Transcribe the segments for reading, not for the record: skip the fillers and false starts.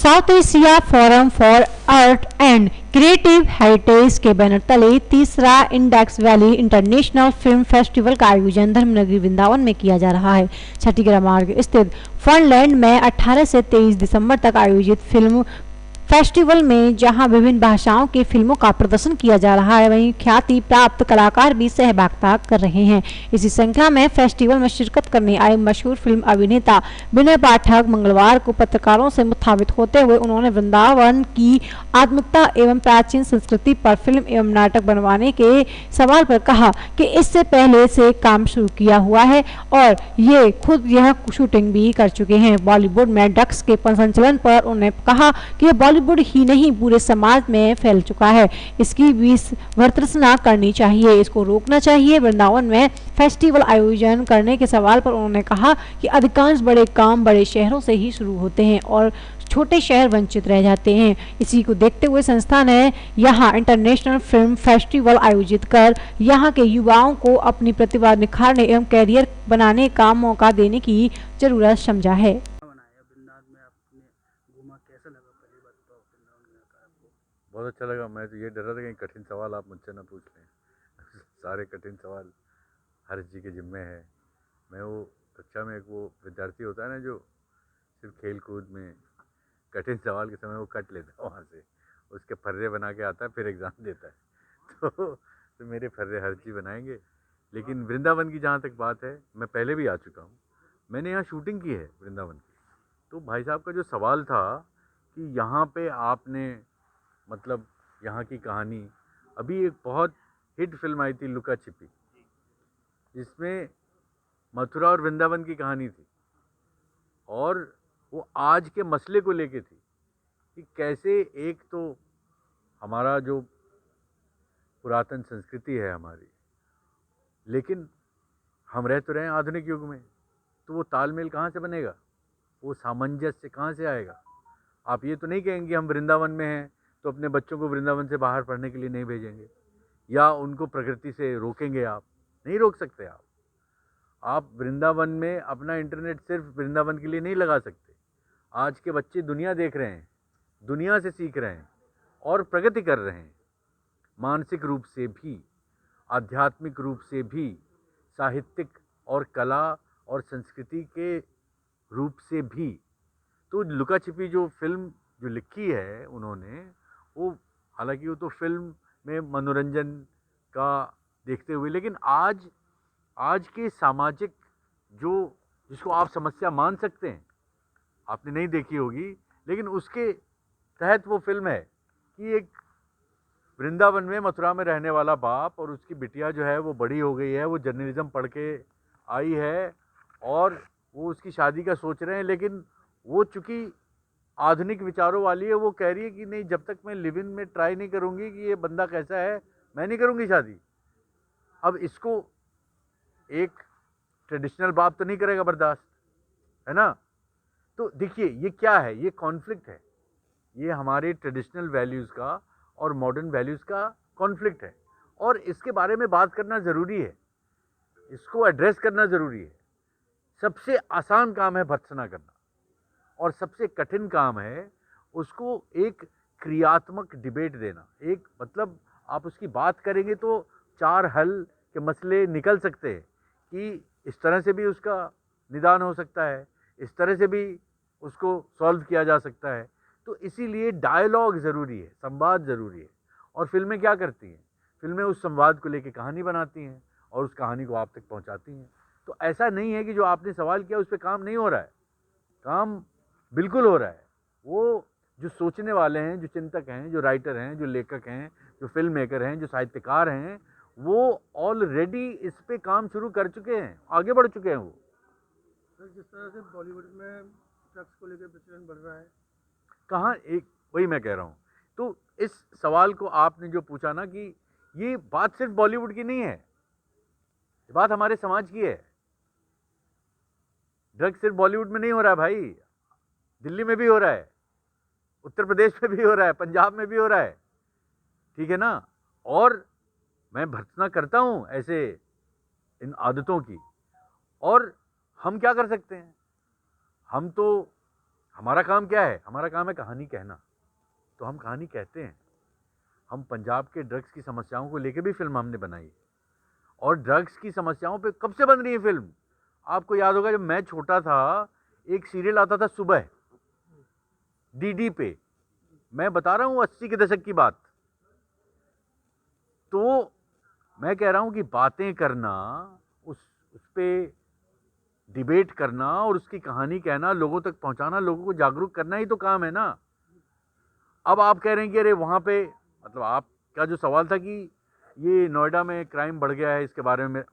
South Asia forum for art and creative heritage के banner तले तीसरा index valley international film festival का आयोजन धर्मनगरी वृंदावन में किया जा रहा है। छठीगढ़ मार्ग स्थित फनलैंड में 18 से 23 दिसंबर तक आयोजित फिल्म फेस्टिवल में जहां विभिन्न भाषाओं की फिल्मों का प्रदर्शन किया जा रहा है, वहीं ख्याति प्राप्त कलाकार भी सहभागिता कर रहे हैं। इसी श्रृंखला में फेस्टिवल में शिरकत करने आए मशहूर फिल्म अभिनेता विनय पाठक मंगलवार को पत्रकारों से मुखातिब होते हुए उन्होंने वृंदावन की आत्मिकता एवं प्राचीन संस्कृति पर फिल्म एवं नाटक बनवाने के सवाल पर कहा कि इससे पहले से काम शुरू किया हुआ है और ये खुद यह शूटिंग भी कर चुके हैं। बॉलीवुड में ड्रग्स के संचलन पर उन्होंने कहा कि बॉलीवुड ही नहीं पूरे समाज में फैल चुका है, इसकी भी वर्तना करनी चाहिए, इसको रोकना चाहिए। वृंदावन में फेस्टिवल आयोजन करने के सवाल पर उन्होंने कहा कि अधिकांश बड़े काम बड़े शहरों से ही शुरू होते हैं और छोटे शहर वंचित रह जाते हैं। इसी को देखते हुए संस्था ने यहाँ इंटरनेशनल फिल्म फेस्टिवल आयोजित कर यहाँ के युवाओं को अपनी प्रतिभा निखारने एवं कैरियर बनाने का मौका देने की जरूरत समझा है। बहुत अच्छा लगा। मैं तो ये डर रहा था कहीं कठिन सवाल आप मुझसे ना पूछ लें। सारे कठिन सवाल हर जी के जिम्मे है। मैं वो कक्षा में एक वो विद्यार्थी होता है ना जो सिर्फ खेल कूद में कठिन सवाल के समय वो कट लेता है वहाँ से, उसके फर्रे बना के आता है फिर एग्ज़ाम देता है। तो मेरे फर्रे हर जी बनाएंगे। लेकिन वृंदावन की जहाँ तक बात है, मैं पहले भी आ चुका हूँ, मैंने यहाँ शूटिंग की है वृंदावन की। तो भाई साहब का जो सवाल था कि यहाँ पे आपने मतलब यहाँ की कहानी, अभी एक बहुत हिट फिल्म आई थी लुका छिपी, जिसमें मथुरा और वृंदावन की कहानी थी और वो आज के मसले को लेके थी कि कैसे एक तो हमारा जो पुरातन संस्कृति है हमारी, लेकिन हम रह तो रहे हैं आधुनिक युग में, तो वो तालमेल कहाँ से बनेगा, वो सामंजस्य कहाँ से आएगा। आप ये तो नहीं कहेंगे हम वृंदावन में हैं तो अपने बच्चों को वृंदावन से बाहर पढ़ने के लिए नहीं भेजेंगे या उनको प्रकृति से रोकेंगे। आप नहीं रोक सकते। आप वृंदावन में अपना इंटरनेट सिर्फ वृंदावन के लिए नहीं लगा सकते। आज के बच्चे दुनिया देख रहे हैं, दुनिया से सीख रहे हैं और प्रगति कर रहे हैं, मानसिक रूप से भी, आध्यात्मिक रूप से भी, साहित्यिक और कला और संस्कृति के रूप से भी। तो लुका छिपी जो फिल्म जो लिखी है उन्होंने, वो हालांकि वो तो फिल्म में मनोरंजन का देखते हुए, लेकिन आज के सामाजिक जो जिसको आप समस्या मान सकते हैं, आपने नहीं देखी होगी, लेकिन उसके तहत वो फिल्म है कि एक वृंदावन में मथुरा में रहने वाला बाप और उसकी बिटिया जो है वो बड़ी हो गई है, वो जर्नलिज्म पढ़ के आई है और वो उसकी शादी का सोच रहे हैं, लेकिन वो चूँकि आधुनिक विचारों वाली है, वो कह रही है कि नहीं, जब तक मैं लिव इन में ट्राई नहीं करूँगी कि ये बंदा कैसा है, मैं नहीं करूँगी शादी। अब इसको एक ट्रेडिशनल बाप तो नहीं करेगा बर्दाश्त, है ना। तो देखिए ये क्या है, ये कॉन्फ्लिक्ट है, ये हमारे ट्रेडिशनल वैल्यूज़ का और मॉडर्न वैल्यूज़ का कॉन्फ्लिक्ट है और इसके बारे में बात करना ज़रूरी है, इसको एड्रेस करना ज़रूरी है। सबसे आसान काम है भर्त्सना करना और सबसे कठिन काम है उसको एक क्रियात्मक डिबेट देना। एक मतलब आप उसकी बात करेंगे तो 4 हल के मसले निकल सकते हैं कि इस तरह से भी उसका निदान हो सकता है, इस तरह से भी उसको सॉल्व किया जा सकता है। तो इसीलिए डायलॉग ज़रूरी है, संवाद ज़रूरी है। और फिल्में क्या करती हैं, फिल्में उस संवाद को लेकर कहानी बनाती हैं और उस कहानी को आप तक पहुंचाती हैं। तो ऐसा नहीं है कि जो आपने सवाल किया उस पर काम नहीं हो रहा है, काम बिल्कुल हो रहा है। वो जो सोचने वाले हैं, जो चिंतक हैं, जो राइटर हैं, जो लेखक हैं, जो फिल्म मेकर हैं, जो साहित्यकार हैं, वो ऑलरेडी इस पे काम शुरू कर चुके हैं, आगे बढ़ चुके हैं वो। सर, जिस तरह से बॉलीवुड में ड्रग्स को लेकर प्रचलन बढ़ रहा है, कहाँ, एक वही मैं कह रहा हूँ। तो इस सवाल को आपने जो पूछा ना कि ये बात सिर्फ बॉलीवुड की नहीं है, ये बात हमारे समाज की है। ड्रग्स सिर्फ बॉलीवुड में नहीं हो रहा है भाई, दिल्ली में भी हो रहा है, उत्तर प्रदेश में भी हो रहा है, पंजाब में भी हो रहा है, ठीक है ना। और मैं भर्त्सना करता हूँ ऐसे इन आदतों की। और हम क्या कर सकते हैं, हमारा काम क्या है? हमारा काम है कहानी कहना, तो हम कहानी कहते हैं। हम पंजाब के ड्रग्स की समस्याओं को लेके भी फिल्म हमने बनाई, और ड्रग्स की समस्याओं पे कब से बन रही है फिल्म? आपको याद होगा जब मैं छोटा था, एक सीरियल आता था सुबह डीडी पे, मैं बता रहा हूँ 80 के दशक की बात। तो मैं कह रहा हूँ कि बातें करना, उस पे डिबेट करना और उसकी कहानी कहना, लोगों तक पहुंचाना, लोगों को जागरूक करना ही तो काम है ना। अब आप कह रहे हैं कि अरे वहाँ पे, मतलब आपका जो सवाल था कि ये नोएडा में क्राइम बढ़ गया है, इसके बारे में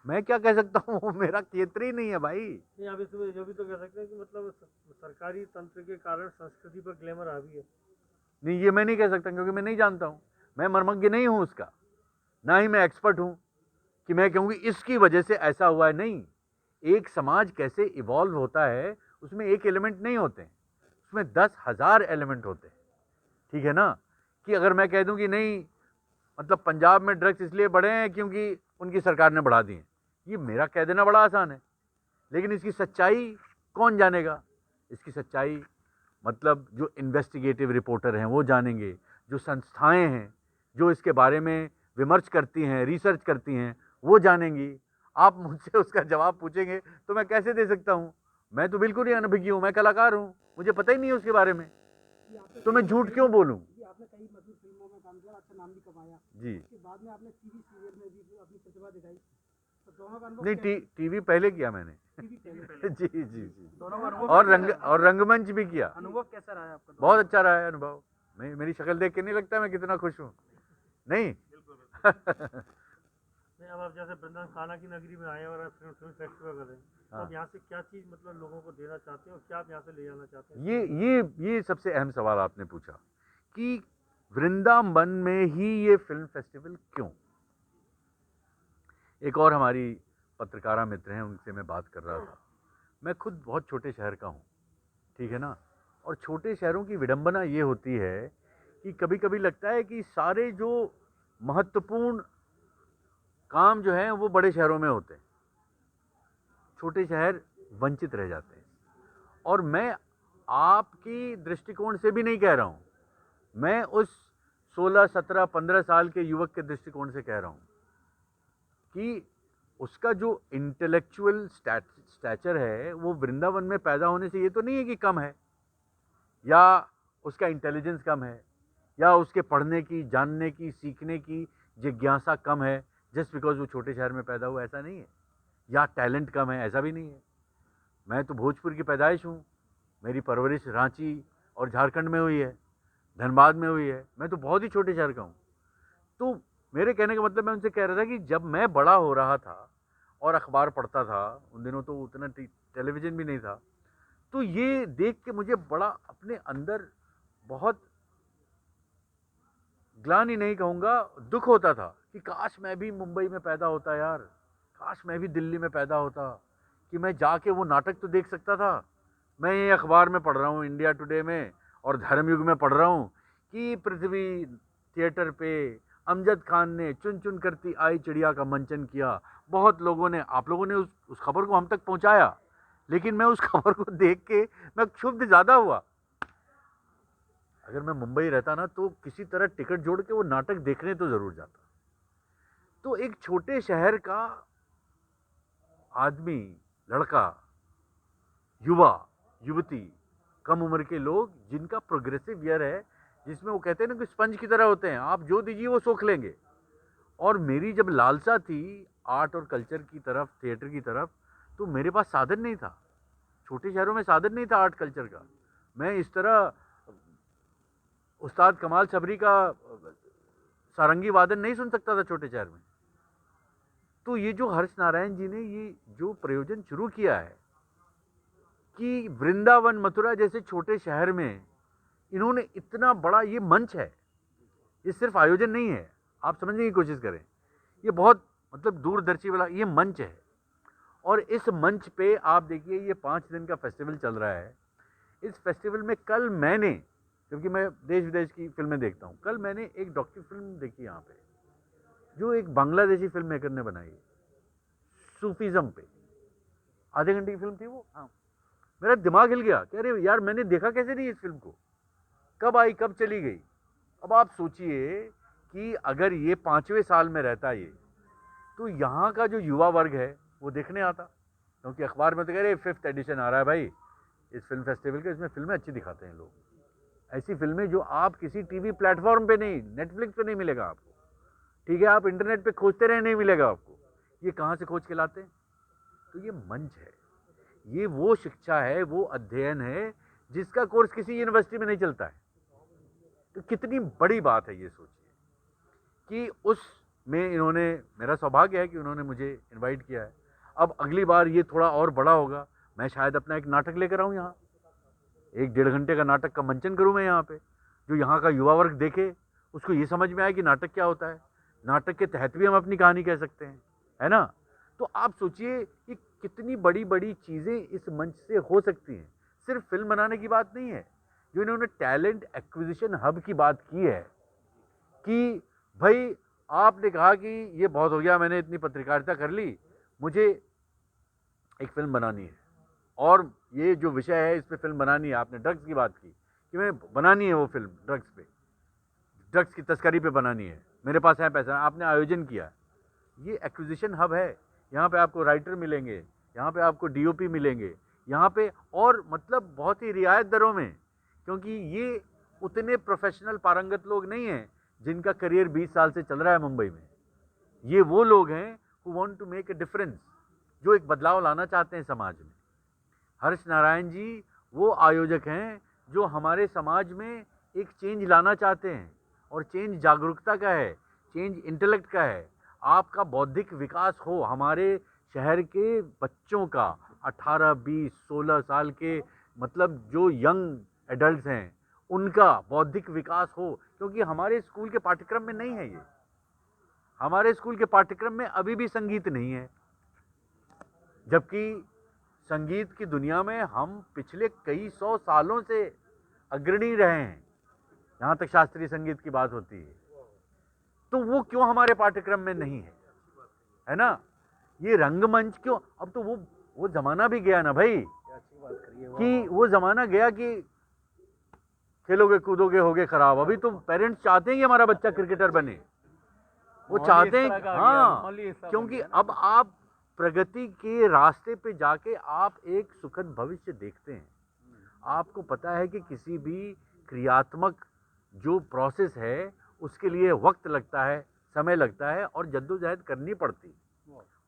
मैं क्या कह सकता हूँ? वो मेरा क्षेत्र ही नहीं है भाई। नहीं, अभी तो ये भी तो कह सकते हैं कि मतलब सरकारी तंत्र के कारण संस्कृति पर ग्लैमर हावी है। नहीं, ये मैं नहीं कह सकता, क्योंकि मैं नहीं जानता हूँ, मैं मर्मज्ञ नहीं हूँ उसका, ना ही मैं एक्सपर्ट हूँ कि मैं कहूँगी इसकी वजह से ऐसा हुआ है। नहीं, एक समाज कैसे इवॉल्व होता है, उसमें एक एलिमेंट नहीं होते, उसमें 10,000 एलिमेंट होते हैं, ठीक है ना। कि अगर मैं कह दूं कि नहीं, मतलब पंजाब में ड्रग्स इसलिए बढ़े हैं क्योंकि उनकी सरकार ने बढ़ा दिए, ये मेरा कह देना बड़ा आसान है, लेकिन इसकी सच्चाई कौन जानेगा? इसकी सच्चाई मतलब जो इन्वेस्टिगेटिव रिपोर्टर हैं वो जानेंगे, जो संस्थाएं हैं जो इसके बारे में विमर्श करती हैं, रिसर्च करती हैं, वो जानेंगी। आप मुझसे उसका जवाब पूछेंगे तो मैं कैसे दे सकता हूँ? मैं तो बिल्कुल ही अनभिज्ञ हूँ, मैं कलाकार हूँ, मुझे पता ही नहीं है उसके बारे में, तो मैं झूठ क्यों बोलूँ? आपने कई मशहूर फिल्मों में काम किया, अच्छा नाम भी कमाया जी। उसके बाद में आपने टीवी सीरियल में भी अपनी प्रतिभा दिखाई, तो दोनों का अनुभव नहीं, टीवी पहले किया मैंने। टीवी पहले जी जी जी। दोनों का अनुभव और रंगमंच भी किया। अनुभव कैसा रहा है आपका? बहुत अच्छा रहा है अनुभव। मेरी शक्ल देख के नहीं लगता मैं कितना खुश हूँ? नहीं। नहीं, अब आप जैसे वृंदावन खाना की नगरी में आए और फिल्म फेस्टिवल कर रहे हैं, तो हाँ। आप यहाँ से क्या चीज़ मतलब लोगों को देना चाहते हैं और क्या आप यहाँ से ले जाना चाहते हैं? ये सबसे अहम सवाल आपने पूछा कि वृंदावन में ही ये फिल्म फेस्टिवल क्यों? एक और हमारी पत्रकारा मित्र हैं, उनसे मैं बात कर रहा था। मैं खुद बहुत छोटे शहर का हूँ, ठीक है ना, और छोटे शहरों की विडंबना ये होती है कि कभी कभी लगता है कि सारे जो महत्वपूर्ण काम जो हैं वो बड़े शहरों में होते हैं, छोटे शहर वंचित रह जाते हैं। और मैं आपकी दृष्टिकोण से भी नहीं कह रहा हूँ, मैं उस 16, 17, 15 साल के युवक के दृष्टिकोण से कह रहा हूँ कि उसका जो इंटेलेक्चुअल स्टैचर है वो वृंदावन में पैदा होने से ये तो नहीं है कि कम है, या उसका इंटेलिजेंस कम है, या उसके पढ़ने की, जानने की, सीखने की जिज्ञासा कम है जस्ट बिकॉज वो छोटे शहर में पैदा हुआ, ऐसा नहीं है। या टैलेंट कम है, ऐसा भी नहीं है। मैं तो भोजपुर की पैदाइश हूँ, मेरी परवरिश रांची और झारखंड में हुई है, धनबाद में हुई है, मैं तो बहुत ही छोटे शहर का हूँ। तो मेरे कहने का मतलब मैं उनसे कह रहा था कि जब मैं बड़ा हो रहा था और अखबार पढ़ता था, उन दिनों तो उतना टेलीविज़न भी नहीं था, तो ये देख के मुझे बड़ा अपने अंदर बहुत ग्लानि नहीं कहूँगा, दुख होता था कि काश मैं भी मुंबई में पैदा होता यार, काश मैं भी दिल्ली में पैदा होता, कि मैं जाके वो नाटक तो देख सकता था। मैं ये अखबार में पढ़ रहा हूँ, इंडिया टुडे में और धर्मयुग में पढ़ रहा हूँ कि पृथ्वी थिएटर पे अमजद खान ने चुन चुन करती आई चिड़िया का मंचन किया। बहुत लोगों ने, आप लोगों ने उस खबर को हम तक पहुँचाया, लेकिन मैं उस खबर को देख के मैं क्षुब्ध ज़्यादा हुआ। अगर मैं मुंबई रहता ना तो किसी तरह टिकट जोड़ के वो नाटक देखने तो ज़रूर जाता। तो एक छोटे शहर का आदमी, लड़का, युवा, युवती, कम उम्र के लोग जिनका प्रोग्रेसिव ईयर है, जिसमें वो कहते हैं ना कि स्पंज की तरह होते हैं, आप जो दीजिए वो सोख लेंगे। और मेरी जब लालसा थी आर्ट और कल्चर की तरफ, थिएटर की तरफ, तो मेरे पास साधन नहीं था। छोटे शहरों में साधन नहीं था आर्ट कल्चर का। मैं इस तरह उस्ताद कमाल सबरी का सारंगी वादन नहीं सुन सकता था छोटे शहर में। तो ये जो हर्ष नारायण जी ने ये जो प्रयोजन शुरू किया है कि वृंदावन, मथुरा जैसे छोटे शहर में इन्होंने इतना बड़ा ये मंच है, ये सिर्फ आयोजन नहीं है, आप समझने की कोशिश करें, ये बहुत मतलब दूरदर्शी वाला ये मंच है। और इस मंच पे आप देखिए ये 5 दिन का फेस्टिवल चल रहा है। इस फेस्टिवल में कल मैंने, क्योंकि मैं देश विदेश की फिल्में देखता हूँ, कल मैंने एक डॉक्यू फिल्म देखी यहाँ पे, जो एक बांग्लादेशी फिल्म मेकर ने बनाई, सूफीज़म पे, आधे घंटे की फिल्म थी वो। हाँ, मेरा दिमाग हिल गया कि अरे यार मैंने देखा कैसे नहीं इस फिल्म को, कब आई कब चली गई। अब आप सोचिए कि अगर ये 5वें साल में रहता ये, तो यहाँ का जो युवा वर्ग है वो देखने आता, क्योंकि अखबार में तो कह रहे 5th एडिशन आ रहा है भाई इस फिल्म फेस्टिवल के, इसमें फिल्में अच्छी दिखाते हैं लोग, ऐसी फिल्में जो आप किसी टीवी प्लेटफॉर्म पे नहीं, नेटफ्लिक्स पे नहीं मिलेगा आपको, ठीक है, आप इंटरनेट पे खोजते रहे नहीं मिलेगा आपको, ये कहाँ से खोज के लाते हैं। तो ये मंच है, ये वो शिक्षा है, वो अध्ययन है जिसका कोर्स किसी यूनिवर्सिटी में नहीं चलता है। तो कितनी बड़ी बात है ये, सोचिए कि उसमें इन्होंने, मेरा सौभाग्य है कि उन्होंने मुझे इनवाइट किया है। अब अगली बार ये थोड़ा और बड़ा होगा, मैं शायद अपना एक नाटक लेकर आऊँ यहाँ, 1-1.5 घंटे का नाटक का मंचन करूँ मैं यहाँ पे, जो यहाँ का युवा वर्ग देखे, उसको ये समझ में आए कि नाटक क्या होता है, नाटक के तहत भी हम अपनी कहानी कह सकते हैं, है ना। तो आप सोचिए कि कितनी बड़ी बड़ी चीज़ें इस मंच से हो सकती हैं। सिर्फ फिल्म बनाने की बात नहीं है, जो इन्होंने टैलेंट एक्विजिशन हब की बात की है कि भाई आपने कहा कि ये बहुत हो गया, मैंने इतनी पत्रकारिता कर ली, मुझे एक फिल्म बनानी है, और ये जो विषय है इस पर फिल्म बनानी है। आपने ड्रग्स की बात की कि मैं बनानी है वो फिल्म, ड्रग्स पे, ड्रग्स की तस्करी पे बनानी है, मेरे पास है पैसा, आपने आयोजन किया, ये एक्विजिशन हब है। यहाँ पे आपको राइटर मिलेंगे, यहाँ पे आपको डीओपी मिलेंगे, यहाँ पे, और मतलब बहुत ही रियायत दरों में, क्योंकि ये उतने प्रोफेशनल पारंगत लोग नहीं हैं जिनका करियर 20 साल से चल रहा है मुंबई में। ये वो लोग हैं who want to make a difference, जो एक बदलाव लाना चाहते हैं समाज में। हर्ष नारायण जी वो आयोजक हैं जो हमारे समाज में एक चेंज लाना चाहते हैं, और चेंज जागरूकता का है, चेंज इंटेलेक्ट का है। आपका बौद्धिक विकास हो, हमारे शहर के बच्चों का 18, 20, 16 साल के, मतलब जो यंग एडल्ट्स हैं, उनका बौद्धिक विकास हो, क्योंकि हमारे स्कूल के पाठ्यक्रम में नहीं है ये। हमारे स्कूल के पाठ्यक्रम में अभी भी संगीत नहीं है, जबकि संगीत की दुनिया में हम पिछले कई 100 सालों से अग्रणी रहे हैं, यहाँ तक शास्त्रीय संगीत की बात होती है। तो वो क्यों हमारे पाठ्यक्रम में नहीं है ना। ये रंगमंच क्यों, अब तो वो जमाना भी गया ना भाई, कि वो जमाना गया कि खेलोगे कूदोगे होगे खराब। अभी तो पेरेंट्स चाहते हैं कि हमारा बच्चा क्रिकेटर बने, वो चाहते हैं, हाँ, क्योंकि अब आप प्रगति के रास्ते पे जाके आप एक सुखद भविष्य देखते हैं। आपको पता है कि किसी भी क्रियात्मक जो प्रोसेस है उसके लिए वक्त लगता है, समय लगता है, और जद्दोजहद करनी पड़ती है,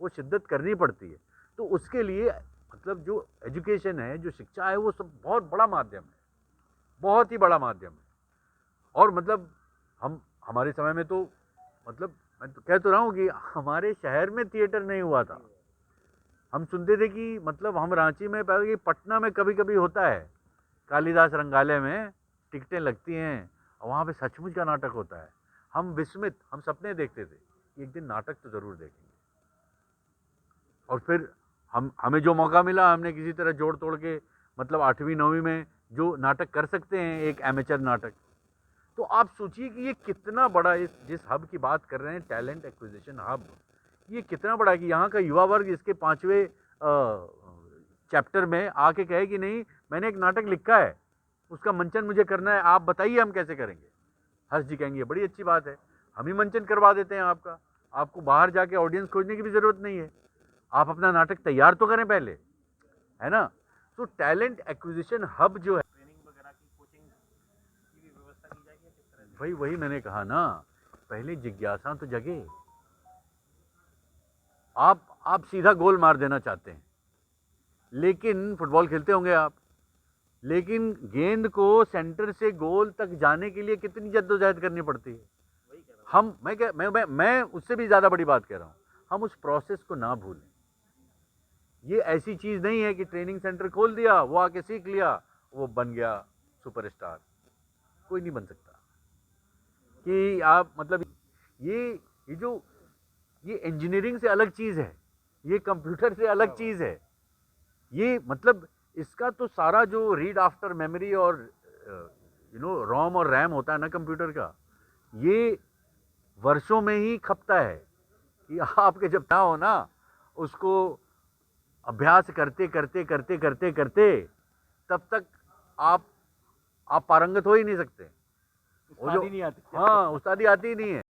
वो शिद्दत करनी पड़ती है। तो उसके लिए मतलब जो एजुकेशन है, जो शिक्षा है, वो सब बहुत बड़ा माध्यम है, बहुत ही बड़ा माध्यम है। और मतलब हमारे समय में तो, मतलब मैं तो कह तो रहा हूँ कि हमारे शहर में थिएटर नहीं हुआ था। हम सुनते थे कि मतलब हम रांची में, पहले पटना में कभी कभी होता है, कालिदास रंगालय में टिकटें लगती हैं, और वहाँ पे सचमुच का नाटक होता है। हम विस्मित, हम सपने देखते थे कि एक दिन नाटक तो ज़रूर देखेंगे। और फिर हमें जो मौका मिला, हमने किसी तरह जोड़ तोड़ के, मतलब 8वीं 9वीं में जो नाटक कर सकते हैं, एक एमेचर नाटक। तो आप सोचिए कि ये कितना बड़ा, जिस हब की बात कर रहे हैं, टैलेंट एक्विजिशन हब, ये कितना बड़ा है कि यहाँ का युवा वर्ग इसके 5वें चैप्टर में आके कहे कि नहीं, मैंने एक नाटक लिखा है, उसका मंचन मुझे करना है, आप बताइए हम कैसे करेंगे। हर्ष जी कहेंगे बड़ी अच्छी बात है, हम ही मंचन करवा देते हैं आपका, आपको बाहर जाके ऑडियंस खोजने की भी ज़रूरत नहीं है, आप अपना नाटक तैयार तो करें पहले, है ना। तो टैलेंट एक्विजिशन हब जो है, ट्रेनिंग वगैरह की, कोचिंग की भी व्यवस्था की जाएगी किस तरह से? वही मैंने कहा ना, पहले जिज्ञासा तो जगे। आप सीधा गोल मार देना चाहते हैं, लेकिन फुटबॉल खेलते होंगे आप, लेकिन गेंद को सेंटर से गोल तक जाने के लिए कितनी जद्दोजहद करनी पड़ती है। वही कह रहा हूँ। मैं उससे भी ज़्यादा बड़ी बात कह रहा हूँ, हम उस प्रोसेस को ना भूलें। ये ऐसी चीज़ नहीं है कि ट्रेनिंग सेंटर खोल दिया, वो आके सीख लिया, वो बन गया सुपरस्टार। कोई नहीं बन सकता। कि आप मतलब ये इंजीनियरिंग से अलग चीज़ है, ये कंप्यूटर से अलग चीज़ है। ये मतलब इसका तो सारा जो रीड आफ्टर मेमोरी और रोम और रैम होता है ना कंप्यूटर का, ये वर्षों में ही खपता है। कि आपके जब ना हो ना, उसको अभ्यास करते करते करते करते करते तब तक आप पारंगत हो ही नहीं सकते। वो जो नहीं आती। हाँ, उस्तादी आती ही नहीं है।